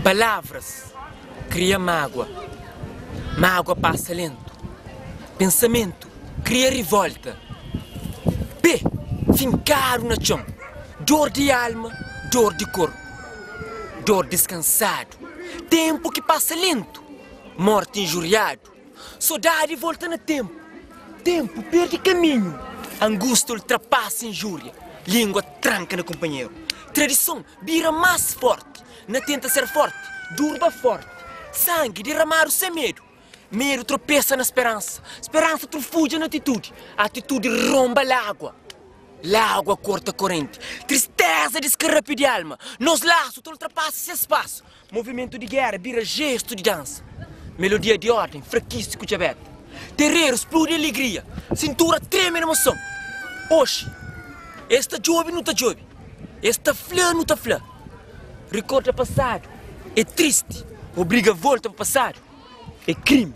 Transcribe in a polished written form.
Palavras cria mágoa, mágoa passa lento. Pensamento cria revolta. P, fincar no chão. Dor de alma, dor de corpo. Dor descansado, tempo que passa lento. Morte injuriado, saudade volta no tempo. Tempo perde caminho. Angústia ultrapassa injúria. Língua tranca no companheiro. Tradição vira mais forte. Não tenta ser forte, durba forte. Sangue derramado sem medo. Medo tropeça na esperança. Esperança trofuge na atitude. A atitude romba l'água. L'água corta a corrente. Tristeza descarrapio de alma. Nos laços ultrapassa esse espaço. Movimento de guerra vira gesto de dança. Melodia de ordem, fraquíssimo de aberto. Terreiro explode alegria. Cintura treme na emoção. Hoje, esta jovem não tá jovem. Esta flor não tá flor. Recorda passado. É triste. Obriga a volta para o passado. É crime.